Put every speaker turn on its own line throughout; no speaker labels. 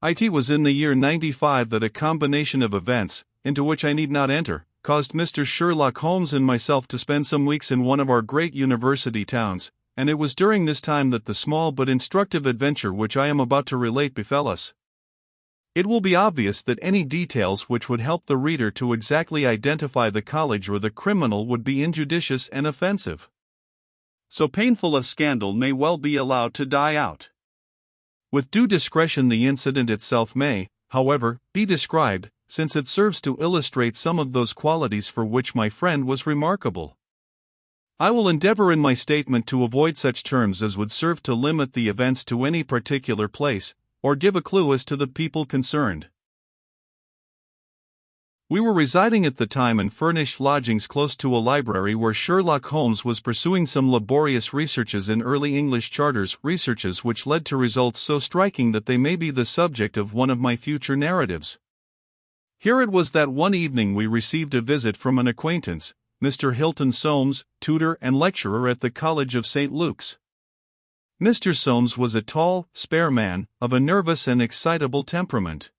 It was in the year 95 that a combination of events, into which I need not enter, caused Mr. Sherlock Holmes and myself to spend some weeks in one of our great university towns, and it was during this time that the small but instructive adventure which I am about to relate befell us. It will be obvious that any details which would help the reader to exactly identify the college or the criminal would be injudicious and offensive. So painful a scandal may well be allowed to die out. With due discretion, the incident itself may, however, be described, since it serves to illustrate some of those qualities for which my friend was remarkable. I will endeavor in my statement to avoid such terms as would serve to limit the events to any particular place, or give a clue as to the people concerned. We were residing at the time in furnished lodgings close to a library where Sherlock Holmes was pursuing some laborious researches in early English charters, researches which led to results so striking that they may be the subject of one of my future narratives. Here it was that one evening we received a visit from an acquaintance, Mr. Hilton Soames, tutor and lecturer at the College of St. Luke's. Mr. Soames was a tall, spare man, of a nervous and excitable temperament.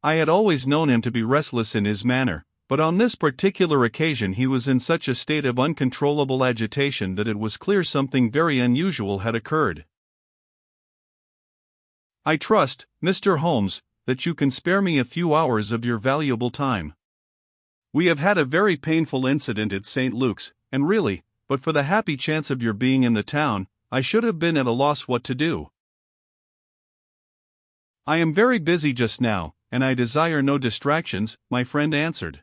I had always known him to be restless in his manner, but on this particular occasion he was in such a state of uncontrollable agitation that it was clear something very unusual had occurred. "I trust, Mr. Holmes, that you can spare me a few hours of your valuable time. We have had a very painful incident at St. Luke's, and really, but for the happy chance of your being in the town, I should have been at a loss what to do. I am very busy just now, and I desire no distractions," my friend answered.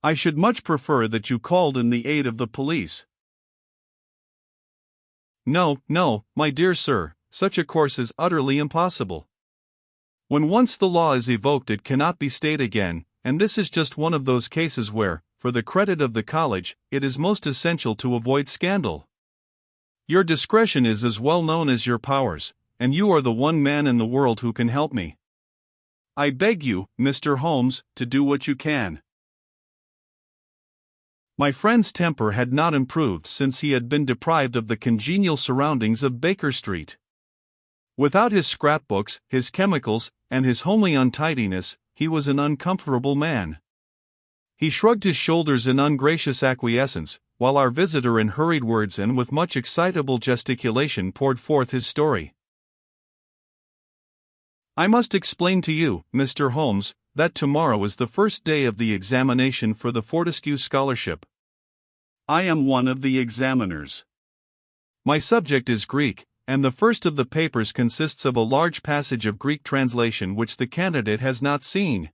"I should much prefer that you called in the aid of the police." No, my dear sir, such a course is utterly impossible. When once the law is evoked it cannot be stayed again, and this is just one of those cases where, for the credit of the college, it is most essential to avoid scandal. Your discretion is as well known as your powers, and you are the one man in the world who can help me. I beg you, Mr. Holmes, to do what you can." My friend's temper had not improved since he had been deprived of the congenial surroundings of Baker Street. Without his scrapbooks, his chemicals, and his homely untidiness, he was an uncomfortable man. He shrugged his shoulders in ungracious acquiescence, while our visitor in hurried words and with much excitable gesticulation poured forth his story. "I must explain to you, Mr. Holmes, that tomorrow is the first day of the examination for the Fortescue Scholarship. I am one of the examiners. My subject is Greek, and the first of the papers consists of a large passage of Greek translation which the candidate has not seen.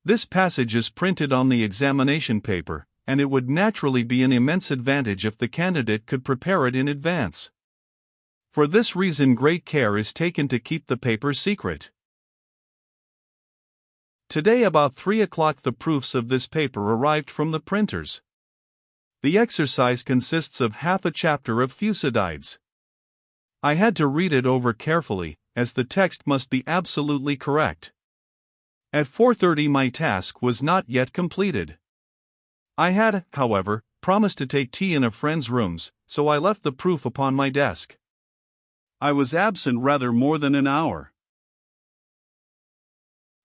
This passage is printed on the examination paper, and it would naturally be an immense advantage if the candidate could prepare it in advance. For this reason great care is taken to keep the paper secret. Today about 3 o'clock the proofs of this paper arrived from the printers. The exercise consists of half a chapter of Thucydides. I had to read it over carefully, as the text must be absolutely correct. At 4:30 my task was not yet completed. I had, however, promised to take tea in a friend's rooms, so I left the proof upon my desk. I was absent rather more than an hour.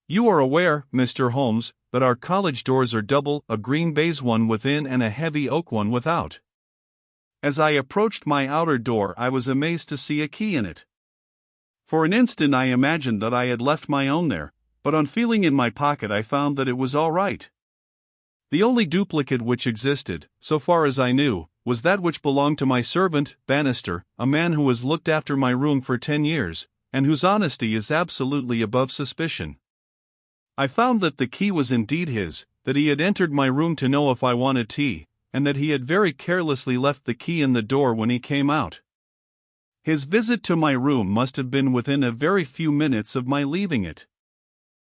You are aware, Mr. Holmes, that our college doors are double, a green baize one within and a heavy oak one without. As I approached my outer door I was amazed to see a key in it. For an instant I imagined that I had left my own there, but on feeling in my pocket I found that it was all right. The only duplicate which existed, so far as I knew, was that which belonged to my servant, Bannister, a man who has looked after my room for 10 years, and whose honesty is absolutely above suspicion. I found that the key was indeed his, that he had entered my room to know if I wanted tea, and that he had very carelessly left the key in the door when he came out. His visit to my room must have been within a very few minutes of my leaving it.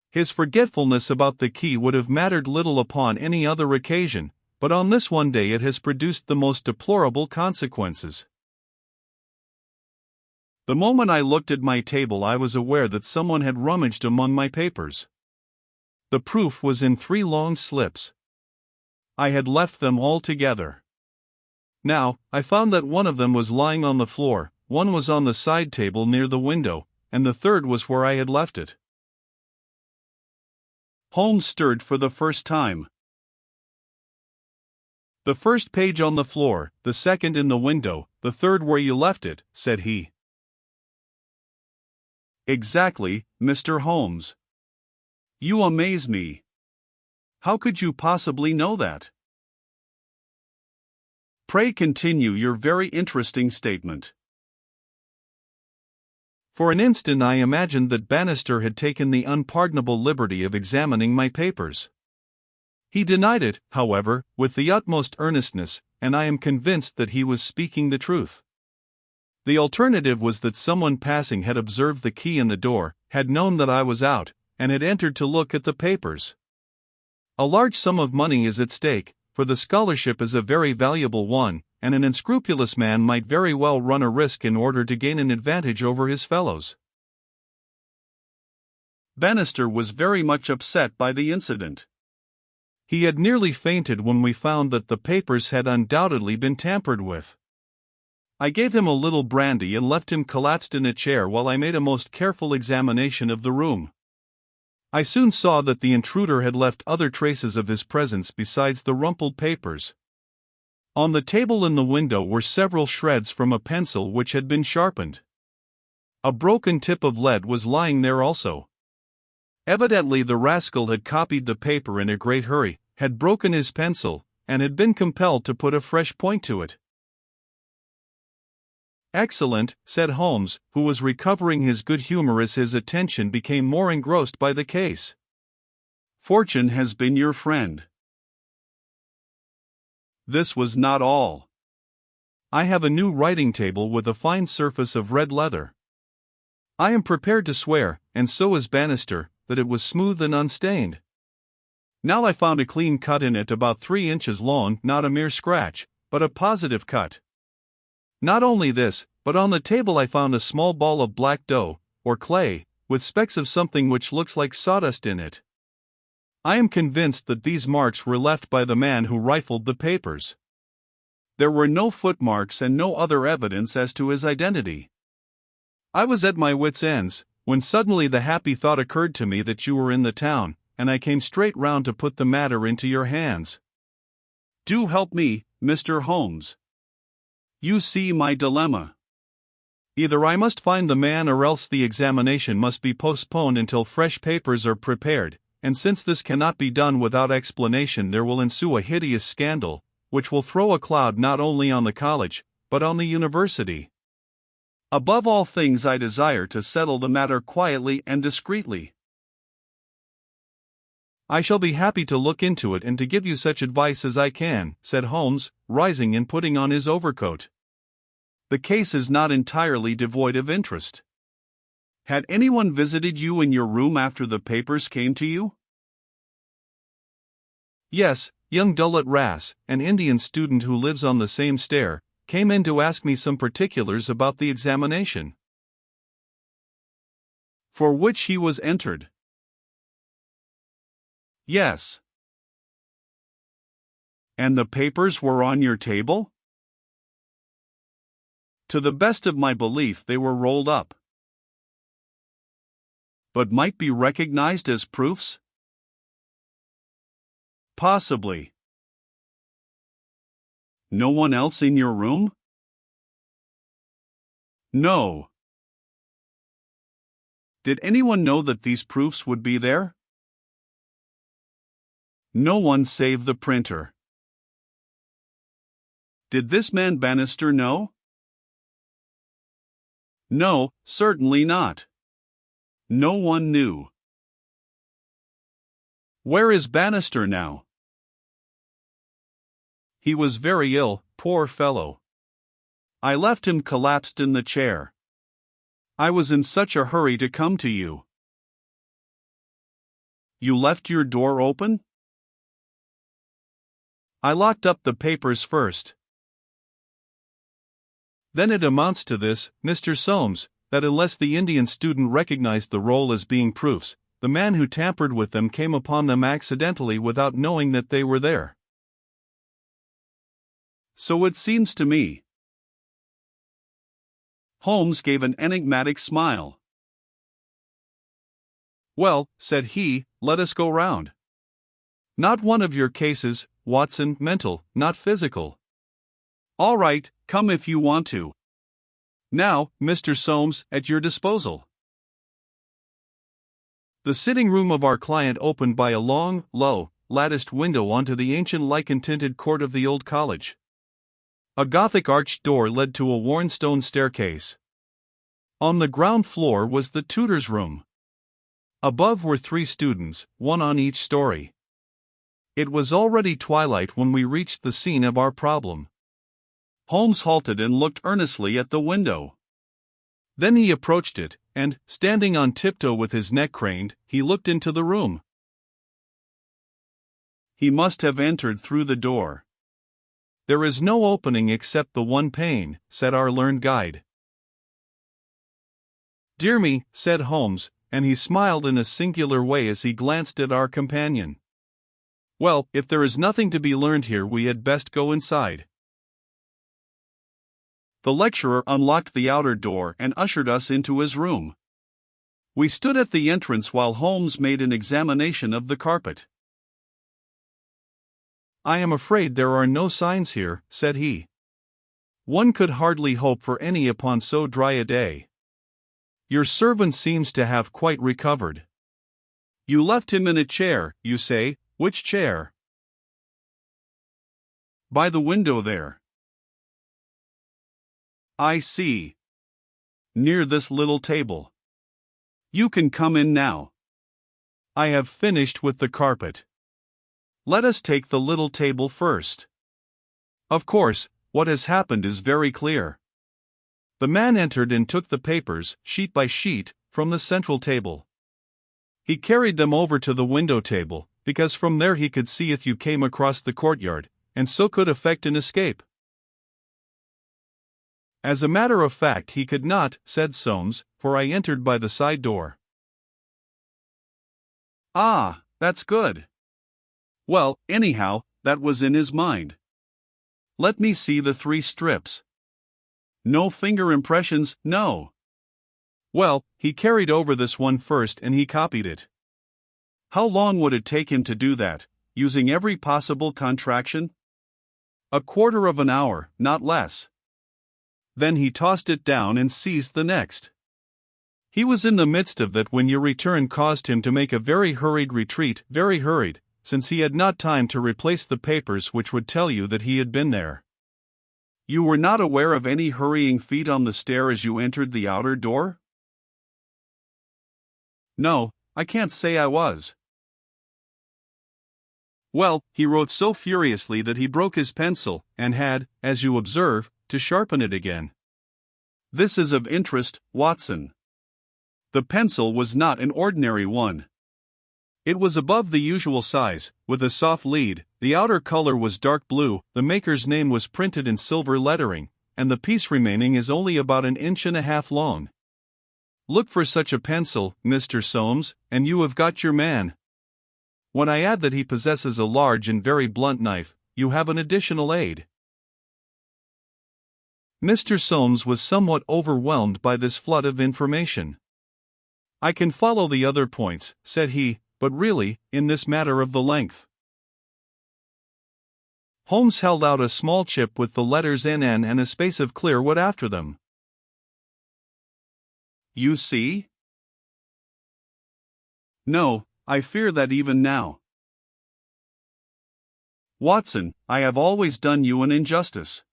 His forgetfulness about the key would have mattered little upon any other occasion, but on this one day it has produced the most deplorable consequences. The moment I looked at my table I was aware that someone had rummaged among my papers. The proof was in 3 long slips. I had left them all together. Now, I found that one of them was lying on the floor, one was on the side table near the window, and the third was where I had left it. Holmes stirred for the first time. "The first page on the floor, the second in the window, the third where you left it," said he. "Exactly, Mr. Holmes. You amaze me. How could you possibly know that?" "Pray continue your very interesting statement." For an instant I imagined that Bannister had taken the unpardonable liberty of examining my papers. He denied it, however, with the utmost earnestness, and I am convinced that he was speaking the truth. The alternative was that someone passing had observed the key in the door, had known that I was out, and had entered to look at the papers. A large sum of money is at stake, for the scholarship is a very valuable one, and an unscrupulous man might very well run a risk in order to gain an advantage over his fellows. Bannister was very much upset by the incident. He had nearly fainted when we found that the papers had undoubtedly been tampered with. I gave him a little brandy and left him collapsed in a chair while I made a most careful examination of the room. I soon saw that the intruder had left other traces of his presence besides the rumpled papers. On the table in the window were several shreds from a pencil which had been sharpened. A broken tip of lead was lying there also. Evidently the rascal had copied the paper in a great hurry, had broken his pencil, and had been compelled to put a fresh point to it. "Excellent," said Holmes, who was recovering his good humor as his attention became more engrossed by the case. "Fortune has been your friend." This was not all. I have a new writing table with a fine surface of red leather. I am prepared to swear, and so is Bannister, that it was smooth and unstained. Now I found a clean cut in it about 3 inches long, not a mere scratch, but a positive cut. Not only this, but on the table I found a small ball of black dough, or clay, with specks of something which looks like sawdust in it. I am convinced that these marks were left by the man who rifled the papers. There were no footmarks and no other evidence as to his identity. I was at my wits' ends, when suddenly the happy thought occurred to me that you were in the town, and I came straight round to put the matter into your hands. Do help me, Mr. Holmes. You see my dilemma. Either I must find the man or else the examination must be postponed until fresh papers are prepared, and since this cannot be done without explanation there will ensue a hideous scandal, which will throw a cloud not only on the college, but on the university. Above all things I desire to settle the matter quietly and discreetly. I shall be happy to look into it and to give you such advice as I can, said Holmes, rising and putting on his overcoat. The case is not entirely devoid of interest. Had anyone visited you in your room after the papers came to you? Yes, young Dullet Rass, an Indian student who lives on the same stair, came in to ask me some particulars about the examination, for which he was entered. Yes. And the papers were on your table? To the best of my belief they were rolled up. But might be recognized as proofs? Possibly. No one else in your room? No. Did anyone know that these proofs would be there? No one save the printer. Did this man Bannister know? No, certainly not. No one knew. Where is Bannister now? He was very ill, poor fellow. I left him collapsed in the chair. I was in such a hurry to come to you. You left your door open? I locked up the papers first. Then it amounts to this, Mr. Soames, that unless the Indian student recognized the roll as being proofs, the man who tampered with them came upon them accidentally without knowing that they were there. So it seems to me. Holmes gave an enigmatic smile. Well, said he, let us go round. Not one of your cases, Watson, mental, not physical. All right, come if you want to. Now, Mr. Soames, at your disposal. The sitting room of our client opened by a long, low, latticed window onto the ancient lichen-tinted court of the old college. A Gothic arched door led to a worn stone staircase. On the ground floor was the tutor's room. Above were 3 students, one on each story. It was already twilight when we reached the scene of our problem. Holmes halted and looked earnestly at the window. Then he approached it, and, standing on tiptoe with his neck craned, he looked into the room. He must have entered through the door. There is no opening except the one pane, said our learned guide. Dear me, said Holmes, and he smiled in a singular way as he glanced at our companion. Well, if there is nothing to be learned here, we had best go inside. The lecturer unlocked the outer door and ushered us into his room. We stood at the entrance while Holmes made an examination of the carpet. I am afraid there are no signs here, said he. One could hardly hope for any upon so dry a day. Your servant seems to have quite recovered. You left him in a chair, you say. Which chair? By the window there. I see. Near this little table. You can come in now. I have finished with the carpet. Let us take the little table first. Of course, what has happened is very clear. The man entered and took the papers, sheet by sheet, from the central table. He carried them over to the window table, because from there he could see if you came across the courtyard, and so could effect an escape. As a matter of fact, he could not, said Soames, for I entered by the side door. Ah, that's good. Well, anyhow, that was in his mind. Let me see the 3 strips. No finger impressions, no. Well, he carried over this one first and he copied it. How long would it take him to do that, using every possible contraction? A quarter of an hour, not less. Then he tossed it down and seized the next. He was in the midst of that when your return caused him to make a very hurried retreat, very hurried, since he had not time to replace the papers which would tell you that he had been there. You were not aware of any hurrying feet on the stair as you entered the outer door? No, I can't say I was. Well, he wrote so furiously that he broke his pencil, and had, as you observe, to sharpen it again. This is of interest, Watson. The pencil was not an ordinary one. It was above the usual size, with a soft lead, the outer color was dark blue, the maker's name was printed in silver lettering, and the piece remaining is only about 1.5 inches long. Look for such a pencil, Mr. Soames, and you have got your man. When I add that he possesses a large and very blunt knife, you have an additional aid. Mr. Soames was somewhat overwhelmed by this flood of information. I can follow the other points, said he, but really, in this matter of the length. Holmes held out a small chip with the letters NN and a space of clear wood after them. You see? No, I fear that even now. Watson, I have always done you an injustice.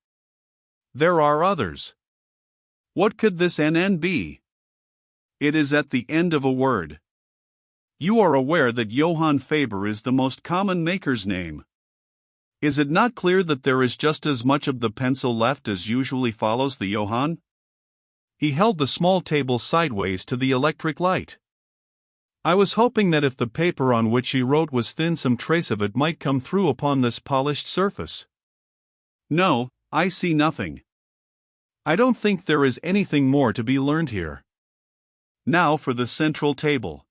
There are others. What could this NN be? It is at the end of a word. You are aware that Johann Faber is the most common maker's name. Is it not clear that there is just as much of the pencil left as usually follows the Johann? He held the small table sideways to the electric light. I was hoping that if the paper on which he wrote was thin, some trace of it might come through upon this polished surface. No, I see nothing. I don't think there is anything more to be learned here. Now for the central table.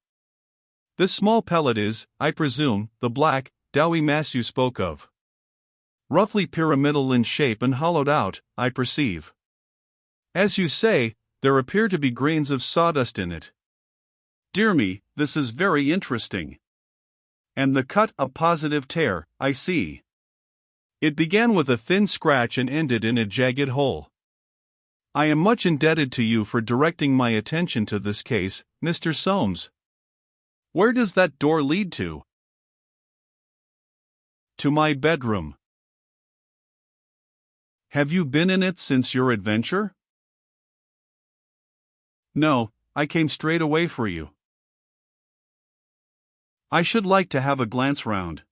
This small pellet is, I presume, the black, doughy mass you spoke of. Roughly pyramidal in shape and hollowed out, I perceive. As you say, there appear to be grains of sawdust in it. Dear me, this is very interesting. And the cut a positive tear, I see. It began with a thin scratch and ended in a jagged hole. I am much indebted to you for directing my attention to this case, Mr. Soames. Where does that door lead to? To my bedroom. Have you been in it since your adventure? No, I came straight away for you. I should like to have a glance round.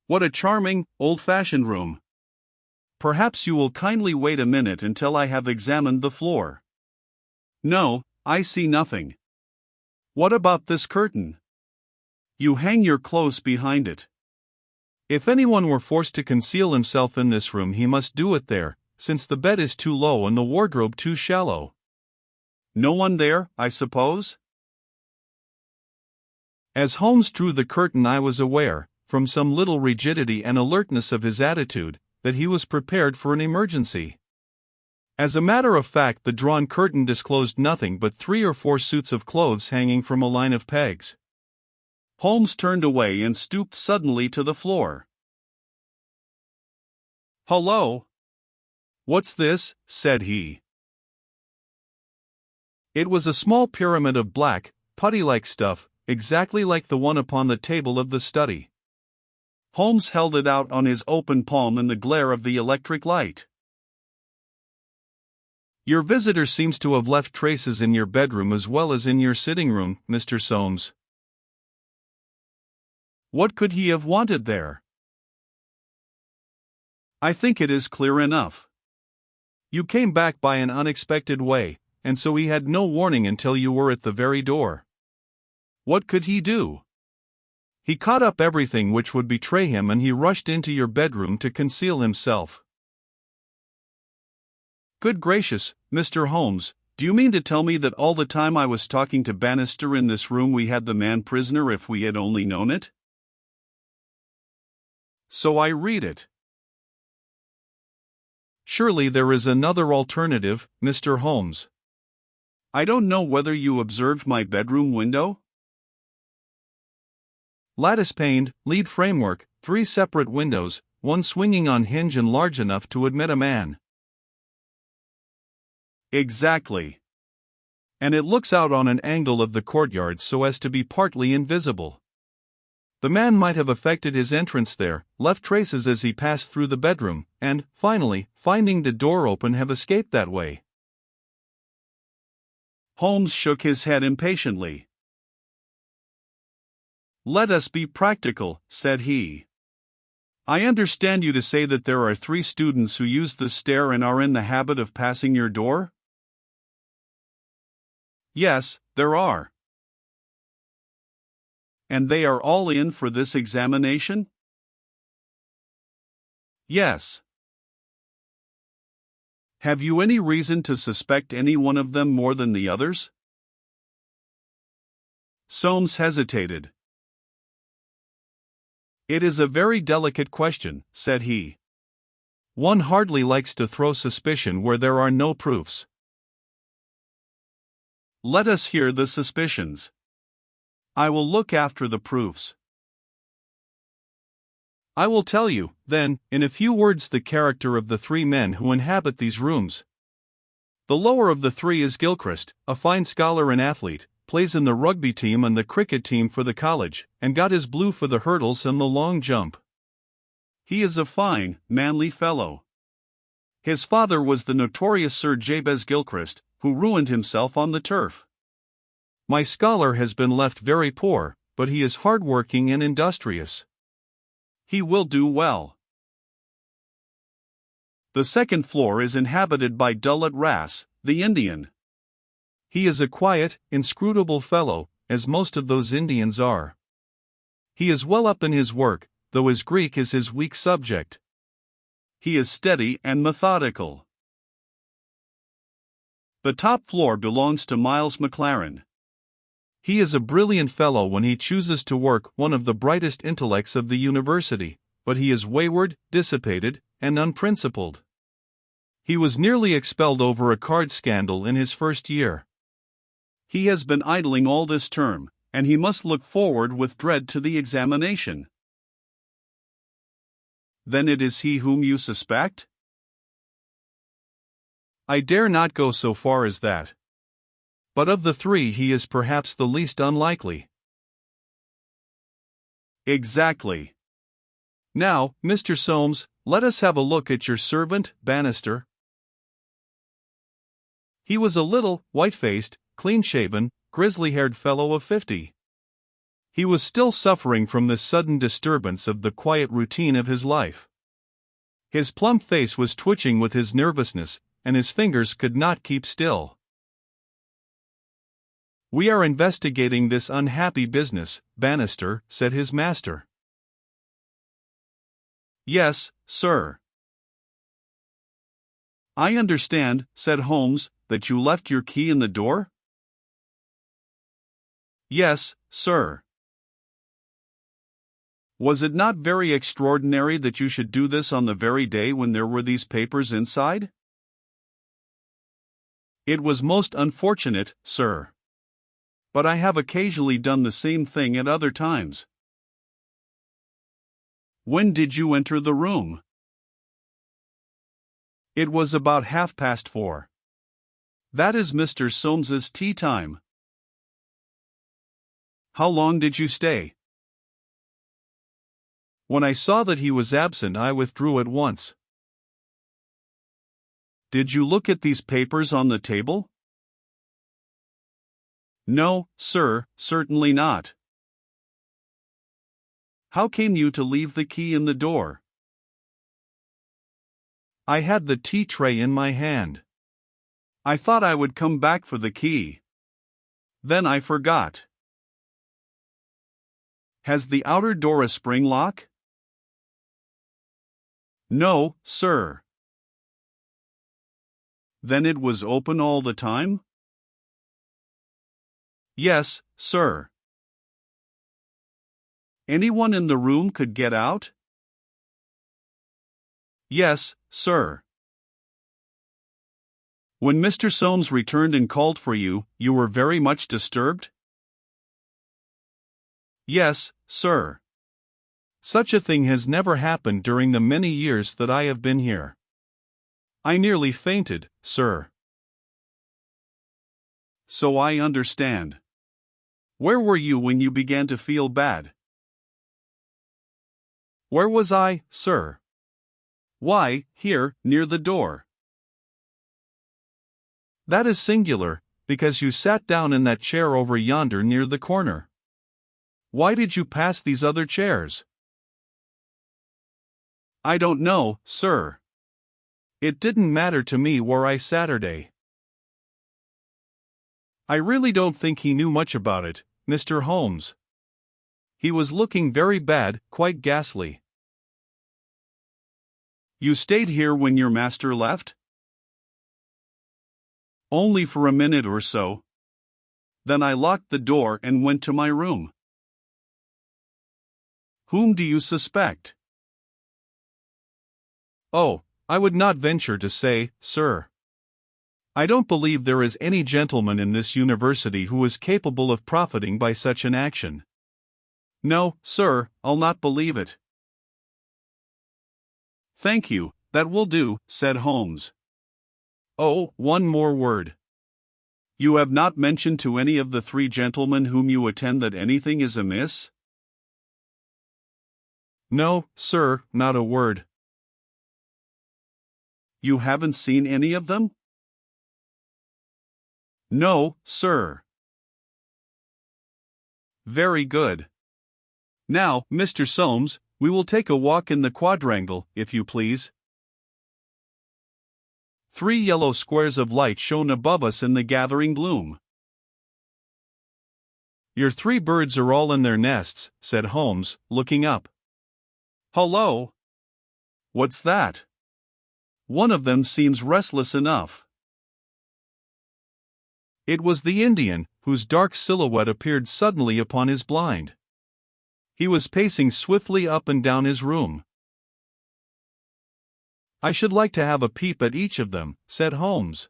What a charming, old-fashioned room. Perhaps you will kindly wait a minute until I have examined the floor. No, I see nothing. What about this curtain? You hang your clothes behind it. If anyone were forced to conceal himself in this room, he must do it there, since the bed is too low and the wardrobe too shallow. No one there, I suppose? As Holmes drew the curtain, I was aware, from some little rigidity and alertness of his attitude, that he was prepared for an emergency. As a matter of fact, the drawn curtain disclosed nothing but 3 or 4 suits of clothes hanging from a line of pegs. Holmes turned away and stooped suddenly to the floor. "Hullo! What's this?" said he. It was a small pyramid of black, putty-like stuff, exactly like the one upon the table of the study. Holmes held it out on his open palm in the glare of the electric light. "Your visitor seems to have left traces in your bedroom as well as in your sitting room, Mr. Soames. What could he have wanted there?" "I think it is clear enough. You came back by an unexpected way, and so he had no warning until you were at the very door. What could he do? He caught up everything which would betray him and he rushed into your bedroom to conceal himself." "Good gracious, Mr. Holmes, do you mean to tell me that all the time I was talking to Bannister in this room we had the man prisoner if we had only known it?" "So I read it." "Surely there is another alternative, Mr. Holmes." "I don't know whether you observed my bedroom window?" "Lattice-paned, lead framework, 3 separate windows, one swinging on hinge and large enough to admit a man." "Exactly. And it looks out on an angle of the courtyard so as to be partly invisible. The man might have effected his entrance there, left traces as he passed through the bedroom, and, finally, finding the door open, have escaped that way." Holmes shook his head impatiently. "Let us be practical," said he. "I understand you to say that there are 3 students who use the stair and are in the habit of passing your door?" "Yes, there are." "And they are all in for this examination?" "Yes." "Have you any reason to suspect any one of them more than the others?" Soames hesitated. "It is a very delicate question," said he. "One hardly likes to throw suspicion where there are no proofs." "Let us hear the suspicions. I will look after the proofs." "I will tell you, then, in a few words the character of the 3 men who inhabit these rooms. The lower of the 3 is Gilchrist, a fine scholar and athlete, plays in the rugby team and the cricket team for the college, and got his blue for the hurdles and the long jump. He is a fine, manly fellow. His father was the notorious Sir Jabez Gilchrist, who ruined himself on the turf. My scholar has been left very poor, but he is hard-working and industrious. He will do well. The second floor is inhabited by Dullet Ras, the Indian. He is a quiet, inscrutable fellow, as most of those Indians are. He is well up in his work, though his Greek is his weak subject. He is steady and methodical. The top floor belongs to Miles McLaren. He is a brilliant fellow when he chooses to work, one of the brightest intellects of the university, but he is wayward, dissipated, and unprincipled. He was nearly expelled over a card scandal in his first year. He has been idling all this term, and he must look forward with dread to the examination. Then it is he whom you suspect? I dare not go so far as that. But of the three he is perhaps the least unlikely. Exactly. Now, Mr. Soames, let us have a look at your servant, Bannister. He was a little, white-faced, clean-shaven, grizzly-haired fellow of 50. He was still suffering from this sudden disturbance of the quiet routine of his life. His plump face was twitching with his nervousness, and his fingers could not keep still. "We are investigating this unhappy business, Bannister," said his master. "Yes, sir." "I understand," said Holmes, "that you left your key in the door?" "Yes, sir." "Was it not very extraordinary that you should do this on the very day when there were these papers inside?" "It was most unfortunate, sir. But I have occasionally done the same thing at other times." "When did you enter the room?" "It was about 4:30. That is Mr. Soames's tea time." "How long did you stay?" "When I saw that he was absent, I withdrew at once." "Did you look at these papers on the table?" "No, sir, certainly not." "How came you to leave the key in the door?" "I had the tea tray in my hand. I thought I would come back for the key. Then I forgot." "Has the outer door a spring lock?" "No, sir." "Then it was open all the time?" "Yes, sir." "Anyone in the room could get out?" "Yes, sir." "When Mr. Soames returned and called for you, you were very much disturbed?" "Yes, sir. Such a thing has never happened during the many years that I have been here. I nearly fainted, sir." "So I understand. Where were you when you began to feel bad?" "Where was I, sir?" "Why, here, near the door." "That is singular, because you sat down in that chair over yonder near the corner. Why did you pass these other chairs?" "I don't know, sir. It didn't matter to me where I Saturday." "I really don't think he knew much about it, Mr. Holmes. He was looking very bad, quite ghastly." "You stayed here when your master left?" "Only for a minute or so. Then I locked the door and went to my room." "Whom do you suspect?" "Oh, I would not venture to say, sir. I don't believe there is any gentleman in this university who is capable of profiting by such an action. No, sir, I'll not believe it." "Thank you, that will do," said Holmes. "Oh, one more word. You have not mentioned to any of the three gentlemen whom you attend that anything is amiss?" "No, sir, not a word." "You haven't seen any of them?" "No, sir." "Very good. Now, Mr. Soames, we will take a walk in the quadrangle, if you please." 3 yellow squares of light shone above us in the gathering gloom. "Your 3 birds are all in their nests," said Holmes, looking up. "Hullo! What's that? One of them seems restless enough." It was the Indian, whose dark silhouette appeared suddenly upon his blind. He was pacing swiftly up and down his room. "I should like to have a peep at each of them," said Holmes.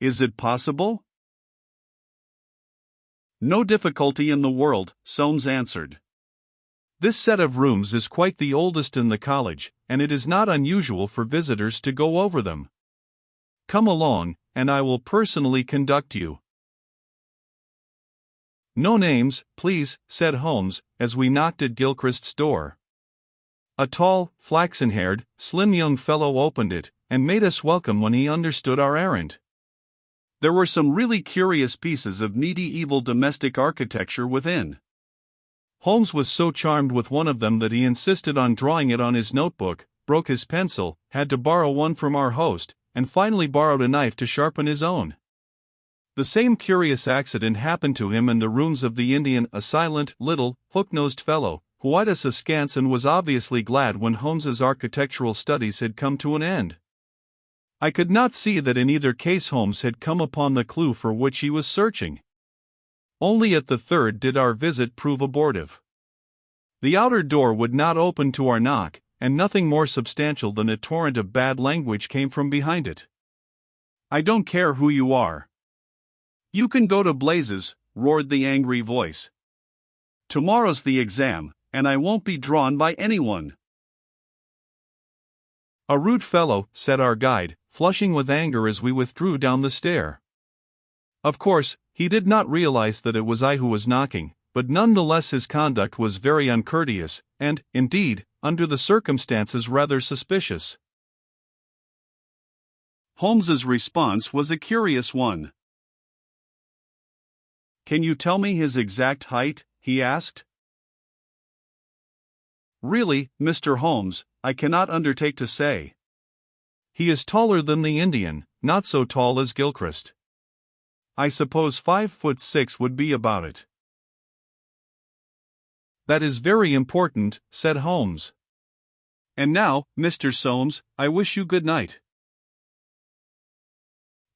"Is it possible?" No difficulty in the world, Soames answered. This set of rooms is quite the oldest in the college, and it is not unusual for visitors to go over them. Come along, and I will personally conduct you. No names, please, said Holmes, as we knocked at Gilchrist's door. A tall, flaxen-haired, slim young fellow opened it, and made us welcome when he understood our errand. There were some really curious pieces of medieval domestic architecture within. Holmes was so charmed with one of them that he insisted on drawing it on his notebook, broke his pencil, had to borrow one from our host, and finally borrowed a knife to sharpen his own. The same curious accident happened to him in the rooms of the Indian, a silent, little, hook-nosed fellow, who eyed us askance and was obviously glad when Holmes's architectural studies had come to an end. I could not see that in either case Holmes had come upon the clue for which he was searching. Only at the third did our visit prove abortive. The outer door would not open to our knock, and nothing more substantial than a torrent of bad language came from behind it. I don't care who you are. You can go to blazes, roared the angry voice. Tomorrow's the exam, and I won't be drawn by anyone. A rude fellow, said our guide, flushing with anger as we withdrew down the stair. Of course, he did not realize that it was I who was knocking, but nonetheless his conduct was very uncourteous, and, indeed, under the circumstances rather suspicious. Holmes's response was a curious one. Can you tell me his exact height? He asked. Really, Mr. Holmes, I cannot undertake to say. He is taller than the Indian, not so tall as Gilchrist. I suppose 5'6" would be about it. That is very important, said Holmes. And now, Mr. Soames, I wish you good night.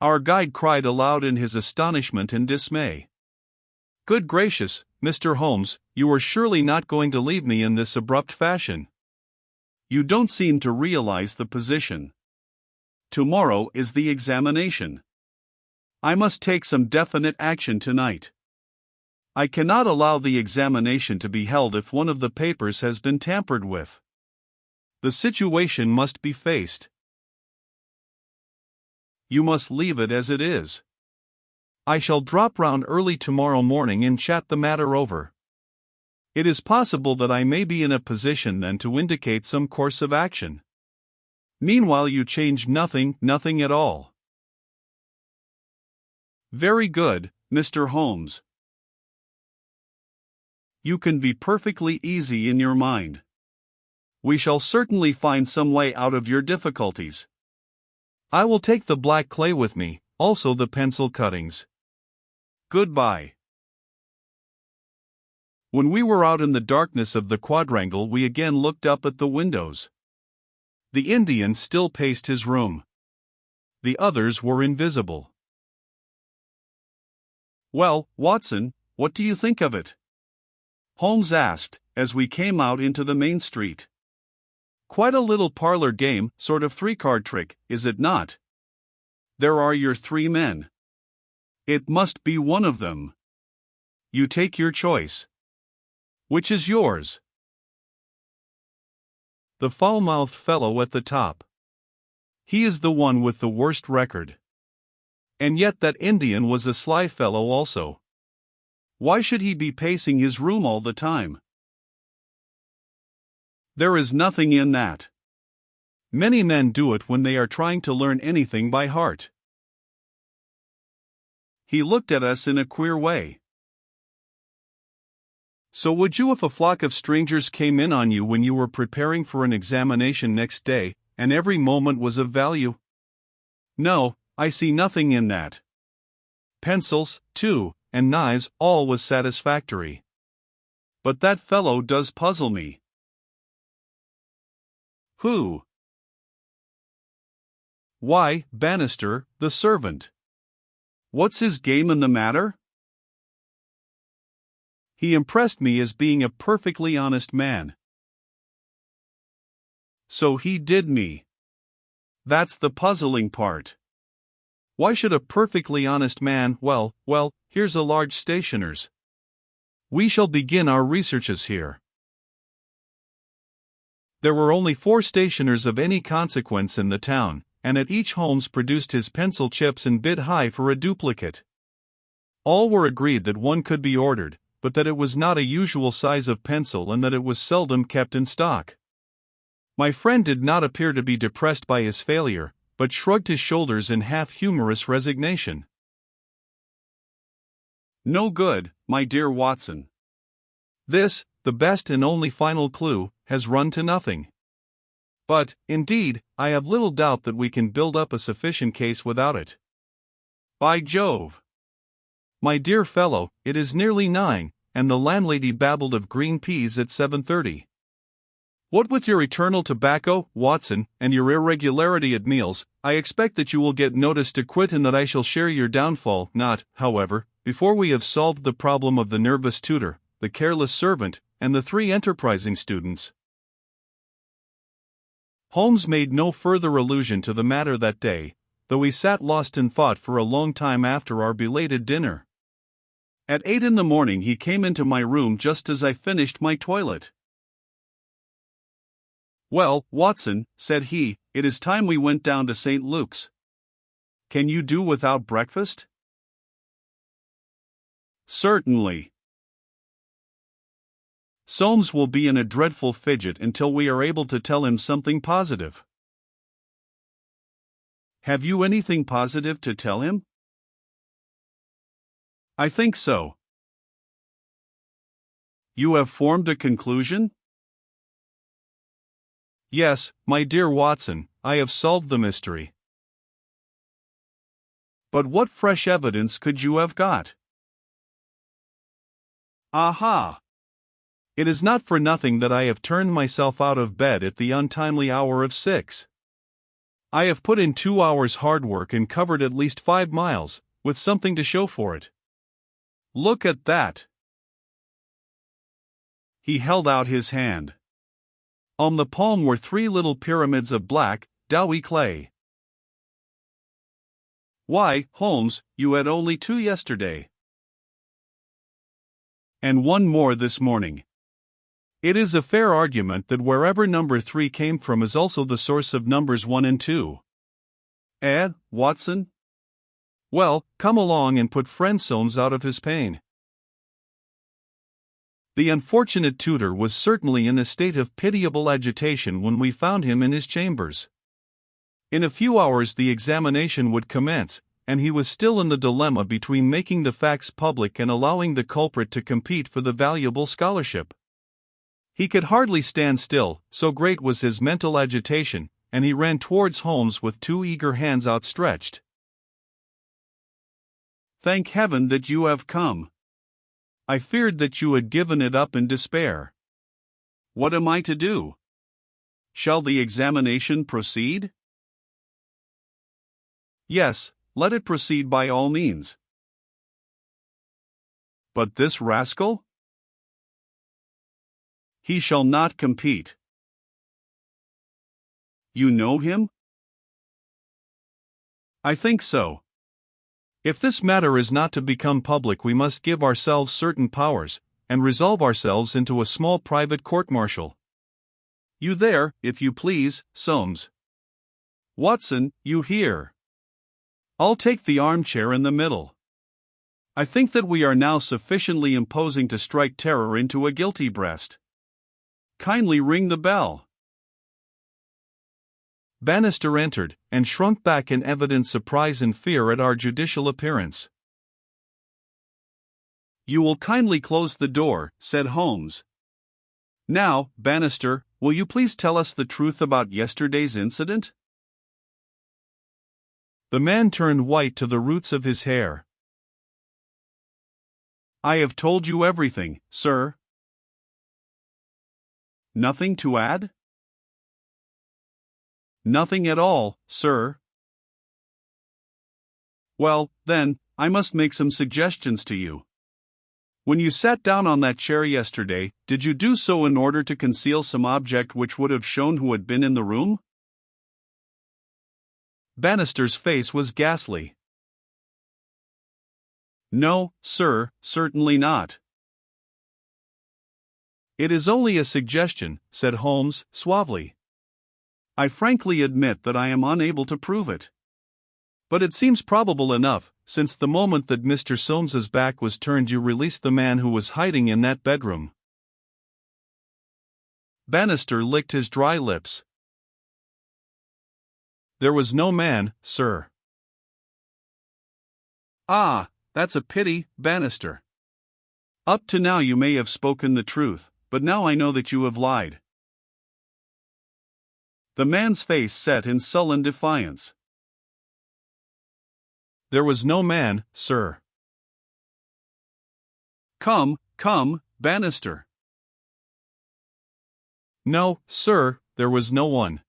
Our guide cried aloud in his astonishment and dismay. Good gracious, Mr. Holmes, you are surely not going to leave me in this abrupt fashion. You don't seem to realize the position. Tomorrow is the examination. I must take some definite action tonight. I cannot allow the examination to be held if one of the papers has been tampered with. The situation must be faced. You must leave it as it is. I shall drop round early tomorrow morning and chat the matter over. It is possible that I may be in a position then to indicate some course of action. Meanwhile you change nothing at all. Very good, Mr. Holmes. You can be perfectly easy in your mind. We shall certainly find some way out of your difficulties. I will take the black clay with me, also the pencil cuttings. Goodbye. When we were out in the darkness of the quadrangle, we again looked up at the windows. The Indian still paced his room. The others were invisible. Well, Watson, what do you think of it? Holmes asked, as we came out into the main street. Quite a little parlor game, sort of three-card trick, is it not? There are your three men. It must be one of them. You take your choice. Which is yours? The foul-mouthed fellow at the top. He is the one with the worst record. And yet that Indian was a sly fellow also. Why should he be pacing his room all the time? There is nothing in that. Many men do it when they are trying to learn anything by heart. He looked at us in a queer way. So would you if a flock of strangers came in on you when you were preparing for an examination next day, and every moment was of value? No, I see nothing in that. Pencils, too, and knives, all was satisfactory. But that fellow does puzzle me. Who? Why, Bannister, the servant. What's his game in the matter? He impressed me as being a perfectly honest man. So he did me. That's the puzzling part. Why should a perfectly honest man? Well, here's a large stationer's. We shall begin our researches here. There were only 4 stationers of any consequence in the town, and at each Holmes produced his pencil chips and bid high for a duplicate. All were agreed that one could be ordered, but that it was not a usual size of pencil and that it was seldom kept in stock. My friend did not appear to be depressed by his failure, but shrugged his shoulders in half-humorous resignation. No good, my dear Watson. This, the best and only final clue, has run to nothing. But, indeed, I have little doubt that we can build up a sufficient case without it. By Jove! My dear fellow, it is nearly 9, and the landlady babbled of green peas at 7:30. What with your eternal tobacco, Watson, and your irregularity at meals, I expect that you will get notice to quit and that I shall share your downfall, not, however, before we have solved the problem of the nervous tutor, the careless servant, and the 3 enterprising students. Holmes made no further allusion to the matter that day, though he sat lost in thought for a long time after our belated dinner. At 8 in the morning he came into my room just as I finished my toilet. Well, Watson, said he, it is time we went down to St. Luke's. Can you do without breakfast? Certainly. Soames will be in a dreadful fidget until we are able to tell him something positive. Have you anything positive to tell him? I think so. You have formed a conclusion? Yes, my dear Watson, I have solved the mystery. But what fresh evidence could you have got? Aha! It is not for nothing that I have turned myself out of bed at the untimely hour of 6. I have put in 2 hours hard work and covered at least 5 miles, with something to show for it. Look at that! He held out his hand. On the palm were 3 little pyramids of black, doughy clay. Why, Holmes, you had only 2 yesterday. And 1 more this morning. It is a fair argument that wherever number 3 came from is also the source of numbers 1 and 2. Watson? Well, come along and put friend Soames out of his pain. The unfortunate tutor was certainly in a state of pitiable agitation when we found him in his chambers. In a few hours the examination would commence, and he was still in the dilemma between making the facts public and allowing the culprit to compete for the valuable scholarship. He could hardly stand still, so great was his mental agitation, and he ran towards Holmes with 2 eager hands outstretched. Thank heaven that you have come. I feared that you had given it up in despair. What am I to do? Shall the examination proceed? Yes, let it proceed by all means. But this rascal? He shall not compete. You know him? I think so. If this matter is not to become public, we must give ourselves certain powers, and resolve ourselves into a small private court-martial. You there, if you please, Soames. Watson, you here. I'll take the armchair in the middle. I think that we are now sufficiently imposing to strike terror into a guilty breast. Kindly ring the bell. Bannister entered, and shrunk back in evident surprise and fear at our judicial appearance. You will kindly close the door, said Holmes. Now, Bannister, will you please tell us the truth about yesterday's incident? The man turned white to the roots of his hair. I have told you everything, sir. Nothing to add? Nothing at all, sir. Well, then, I must make some suggestions to you. When you sat down on that chair yesterday, did you do so in order to conceal some object which would have shown who had been in the room? Bannister's face was ghastly. No, sir, certainly not. It is only a suggestion, said Holmes, suavely. I frankly admit that I am unable to prove it. But it seems probable enough, since the moment that Mr. Soames's back was turned you released the man who was hiding in that bedroom. Bannister licked his dry lips. There was no man, sir. Ah, that's a pity, Bannister. Up to now you may have spoken the truth, but now I know that you have lied. The man's face set in sullen defiance. There was no man, sir. Come, Bannister. No, sir, there was no one.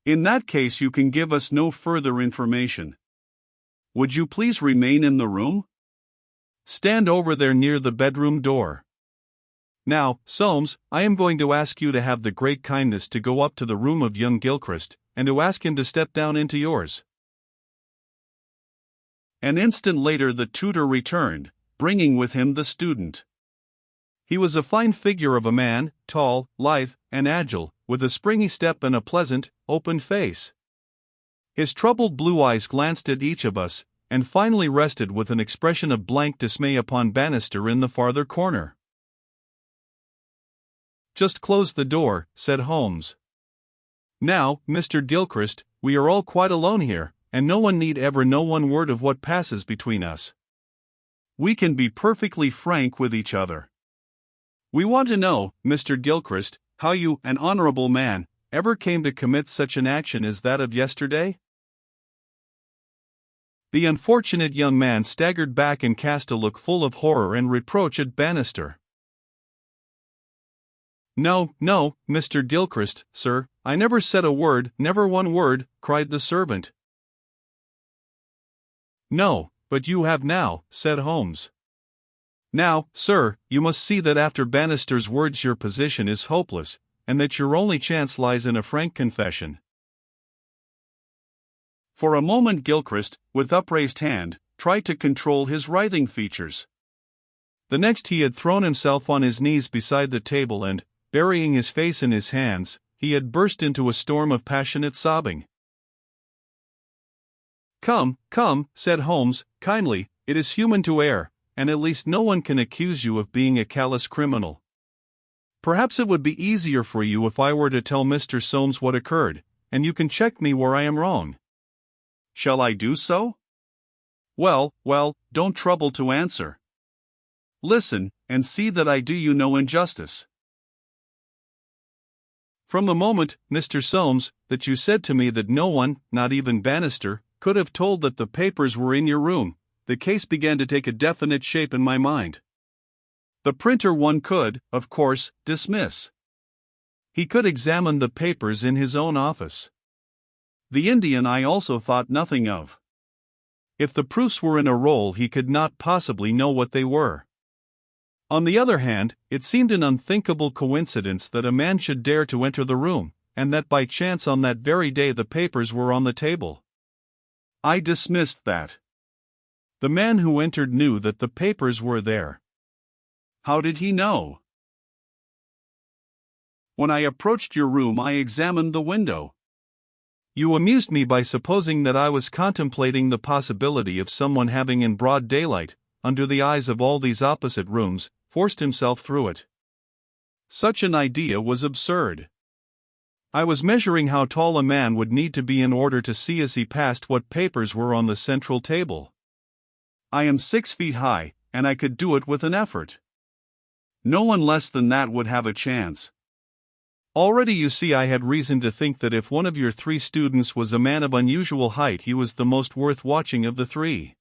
In that case you can give us no further information. Would you please remain in the room? Stand over there near the bedroom door. Now, Soames, I am going to ask you to have the great kindness to go up to the room of young Gilchrist, and to ask him to step down into yours. An instant later the tutor returned, bringing with him the student. He was a fine figure of a man, tall, lithe, and agile, with a springy step and a pleasant, open face. His troubled blue eyes glanced at each of us, and finally rested with an expression of blank dismay upon Bannister in the farther corner. Just close the door, said Holmes. Now, Mr. Gilchrist, we are all quite alone here, and no one need ever know one word of what passes between us. We can be perfectly frank with each other. We want to know, Mr. Gilchrist, how you, an honorable man, ever came to commit such an action as that of yesterday? The unfortunate young man staggered back and cast a look full of horror and reproach at Bannister. No, Mr. Gilchrist, sir, I never said a word, never one word, cried the servant. No, but you have now, said Holmes. Now, sir, you must see that after Bannister's words your position is hopeless, and that your only chance lies in a frank confession. For a moment Gilchrist, with upraised hand, tried to control his writhing features. The next he had thrown himself on his knees beside the table and, burying his face in his hands, he had burst into a storm of passionate sobbing. Come, said Holmes, kindly, it is human to err, and at least no one can accuse you of being a callous criminal. Perhaps it would be easier for you if I were to tell Mr. Soames what occurred, and you can check me where I am wrong. Shall I do so? Well, don't trouble to answer. Listen, and see that I do you no injustice. From the moment, Mr. Soames, that you said to me that no one, not even Bannister, could have told that the papers were in your room, the case began to take a definite shape in my mind. The printer one could, of course, dismiss. He could examine the papers in his own office. The Indian I also thought nothing of. If the proofs were in a roll he could not possibly know what they were. On the other hand, it seemed an unthinkable coincidence that a man should dare to enter the room, and that by chance on that very day the papers were on the table. I dismissed that. The man who entered knew that the papers were there. How did he know? When I approached your room I examined the window. You amused me by supposing that I was contemplating the possibility of someone having in broad daylight, under the eyes of all these opposite rooms, forced himself through it. Such an idea was absurd. I was measuring how tall a man would need to be in order to see as he passed what papers were on the central table. I am 6 feet high, and I could do it with an effort. No one less than that would have a chance. Already you see I had reason to think that if one of your 3 students was a man of unusual height he was the most worth watching of the 3.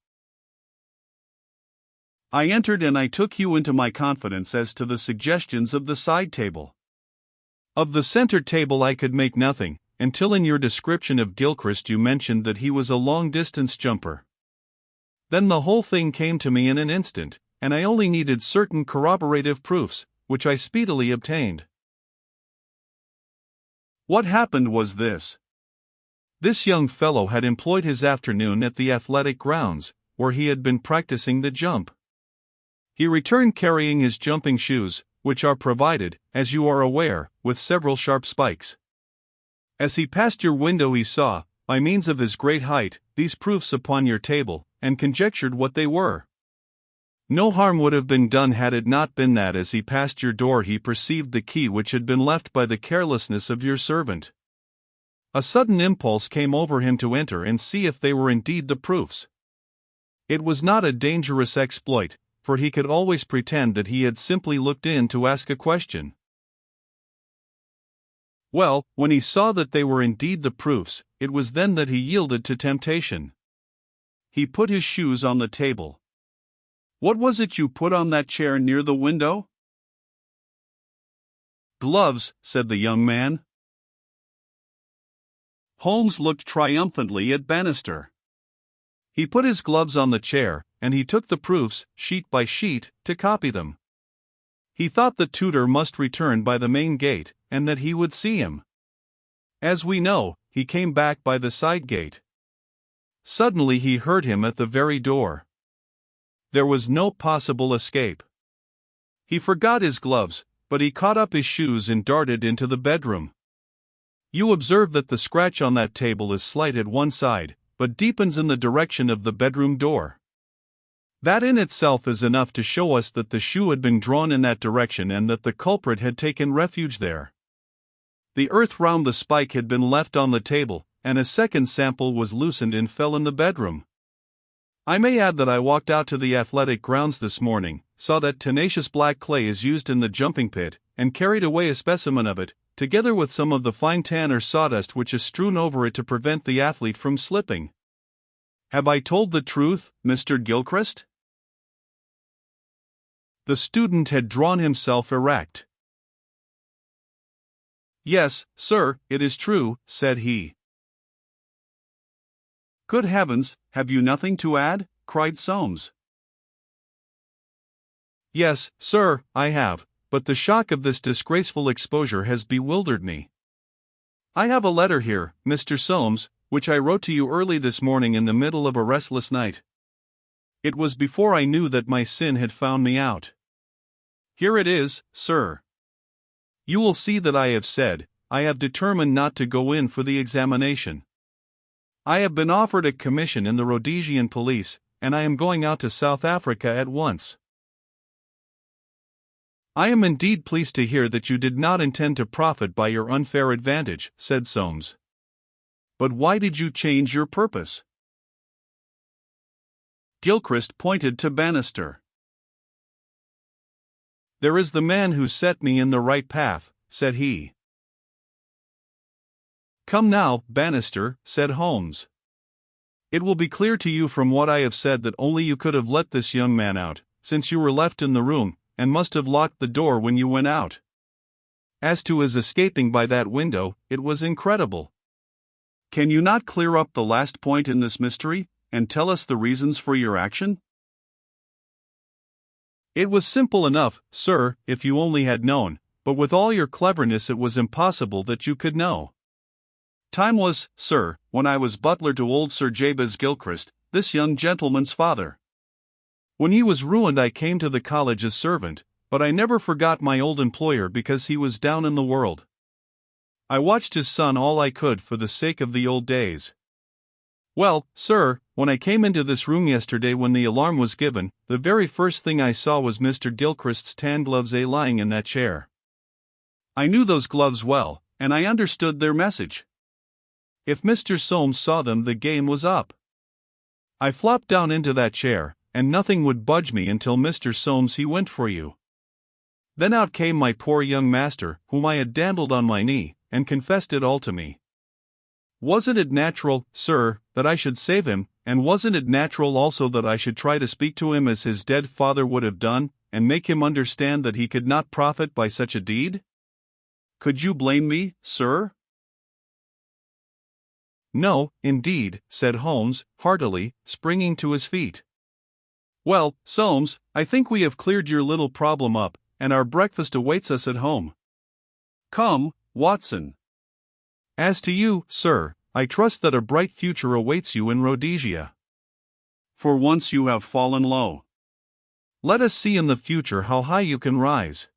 I entered and I took you into my confidence as to the suggestions of the side table. Of the center table I could make nothing, until in your description of Gilchrist you mentioned that he was a long-distance jumper. Then the whole thing came to me in an instant, and I only needed certain corroborative proofs, which I speedily obtained. What happened was this. This young fellow had employed his afternoon at the athletic grounds, where he had been practicing the jump. He returned carrying his jumping shoes, which are provided, as you are aware, with several sharp spikes. As he passed your window he saw, by means of his great height, these proofs upon your table, and conjectured what they were. No harm would have been done had it not been that as he passed your door he perceived the key which had been left by the carelessness of your servant. A sudden impulse came over him to enter and see if they were indeed the proofs. It was not a dangerous exploit, for he could always pretend that he had simply looked in to ask a question. Well, when he saw that they were indeed the proofs, it was then that he yielded to temptation. He put his shoes on the table. "What was it you put on that chair near the window?" "Gloves," said the young man. Holmes looked triumphantly at Bannister. He put his gloves on the chair, and he took the proofs, sheet by sheet, to copy them. He thought the tutor must return by the main gate, and that he would see him. As we know, he came back by the side gate. Suddenly he heard him at the very door. There was no possible escape. He forgot his gloves, but he caught up his shoes and darted into the bedroom. You observe that the scratch on that table is slight at one side, but deepens in the direction of the bedroom door. That in itself is enough to show us that the shoe had been drawn in that direction and that the culprit had taken refuge there. The earth round the spike had been left on the table, and a second sample was loosened and fell in the bedroom. I may add that I walked out to the athletic grounds this morning, saw that tenacious black clay is used in the jumping pit, and carried away a specimen of it, together with some of the fine tan or sawdust which is strewn over it to prevent the athlete from slipping. Have I told the truth, Mr. Gilchrist? The student had drawn himself erect. "Yes, sir, it is true," said he. "Good heavens, have you nothing to add?" cried Soames. "Yes, sir, I have, but the shock of this disgraceful exposure has bewildered me. I have a letter here, Mr. Soames, which I wrote to you early this morning in the middle of a restless night. It was before I knew that my sin had found me out. Here it is, sir. You will see that I have determined not to go in for the examination. I have been offered a commission in the Rhodesian police, and I am going out to South Africa at once. I am indeed pleased to hear that you did not intend to profit by your unfair advantage," said Soames. "But why did you change your purpose?" Gilchrist pointed to Bannister. "There is the man who set me in the right path," said he. "Come now, Bannister," said Holmes. "It will be clear to you from what I have said that only you could have let this young man out, since you were left in the room, and must have locked the door when you went out. As to his escaping by that window, it was incredible. Can you not clear up the last point in this mystery, and tell us the reasons for your action?" "It was simple enough, sir, if you only had known, but with all your cleverness it was impossible that you could know. Time was, sir, when I was butler to old Sir Jabez Gilchrist, this young gentleman's father. When he was ruined I came to the college as servant, but I never forgot my old employer because he was down in the world. I watched his son all I could for the sake of the old days. Well, sir, when I came into this room yesterday when the alarm was given, the very first thing I saw was Mr. Gilchrist's tan gloves lying in that chair. I knew those gloves well, and I understood their message. If Mr. Soames saw them the game was up. I flopped down into that chair, and nothing would budge me until Mr. Soames he went for you. Then out came my poor young master, whom I had dandled on my knee, and confessed it all to me. Wasn't it natural, sir, that I should save him, and wasn't it natural also that I should try to speak to him as his dead father would have done, and make him understand that he could not profit by such a deed? Could you blame me, sir?" "No, indeed," said Holmes, heartily, springing to his feet. "Well, Soames, I think we have cleared your little problem up, and our breakfast awaits us at home. Come, Watson. As to you, sir, I trust that a bright future awaits you in Rhodesia. For once you have fallen low. Let us see in the future how high you can rise.